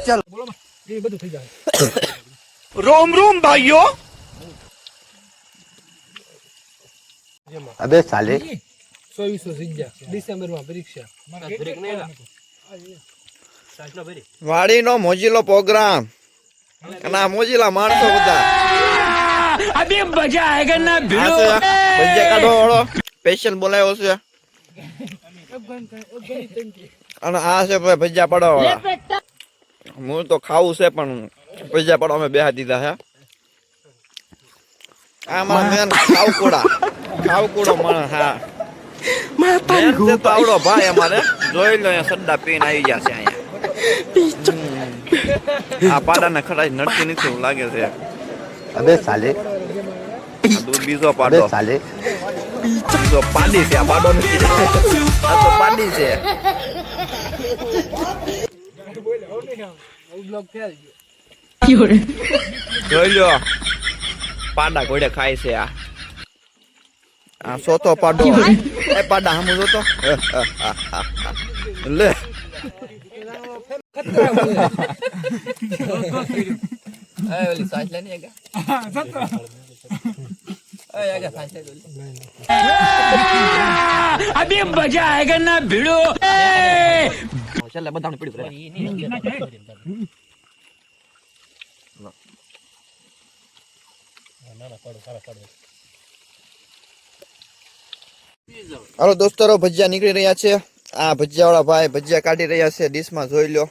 चल એ બધું થઈ જાય रोम रोम भाइयों अबे साले 2400 સીજા ડિસેમ્બર માં પરીક્ષા બ્રેક નહીં સાચનો ભરી વાડીનો મોજીલો પ્રોગ્રામ અને આ મોજીલા માણસો બધા अभी मजा आएगा ना भिड़ो ભજીયા કાઢો વાળો સ્પેશિયલ બોલાયો છે અને આ છે ભાઈ ભજીયા પાડવા વાળા હું તો ખાવું છે પણ ભજીયા પાડવા અમે બેહા દીધા છે આ મારા મેન ખાવકુડો માણસ હા મેન છે તો આવડો ભાઈ અમારે જોઈ લો અહીંયા સદ્દા પીને આવી ગયા છે અહીંયા આ પાડાને ખરાઈ નડતી નથી એવું લાગે છે अबे साले દૂધ બીજો પાડો साले બીજો પાડી છે આ પાડો નથી આ તો પાડી છે બ્લોગ ફેલ ગયો જોઈ લો પાડા ઘોડે ખાય છે આ સોતો પાડો એ પાડા હમુ જોતો લે એ ઓલી સાચ લેની આગા आगे अभी मजा आएगा ना भिड़ो चल बदाम पड़ी पड़े हेलो दोस्तों भजिया નીકળી રહ્યા છે આ ભજીયા વાળા ભાઈ ભજીયા કાઢી રહ્યા છે ડીશ માં જોઈ લો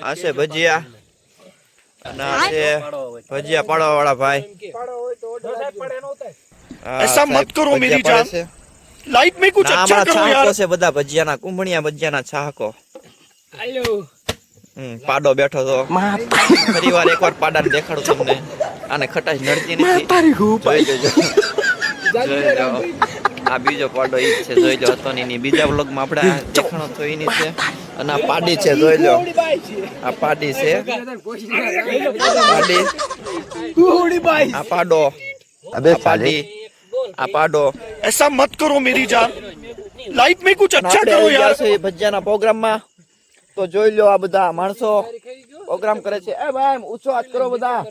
આ છે ભજીયા અને આ છે ભજીયા પાડવા વાળા ભાઈ ऐसा मत करो मेरी जान लाइफ में कुछ अच्छा करो यार છે બધા ભજીયાના કુંભણિયા ભજીયાના છાહકો હાલો પાડો બેઠો તો ફરીવાર એકવાર પાડાને દેખાડું તમને આને ખટાશ નડતી નથી જોઈ લેજો જોઈ લો આ બીજો પાડો ઈ છે જોઈ લો હતો ની બીજા વ્લોગમાં આપણે દેખાણો તો ઈની છે અને આ પાડી છે જોઈ લો આ પાડી છે પાડી આ પાડો अबे साले પાડી આ પાડો ऐसा मत करो मेरी जान लाइफ में कुछ अच्छा करो यार ભજીયાના પ્રોગ્રામમાં તો જોઈ લો આ બધા માણસો પ્રોગ્રામ કરે છે એ ભાઈ ઊંચો હાથ કરો બધા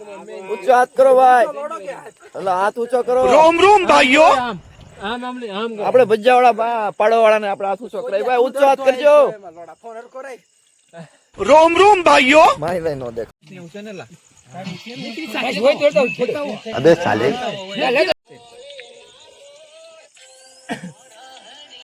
ઊંચો હાથ કરો ભાઈ એટલે હાથ ઊંચો કરો रोम रोम भाइयों આમ આપણે ભજીયા વાળા પાડવા વાળાને આપણે હાથ ઊંચો કરાય ભાઈ ઊંચો હાથ કરજો रोम रोम भाइयों મારી લઈ નો દેખ હોય તો अबे साले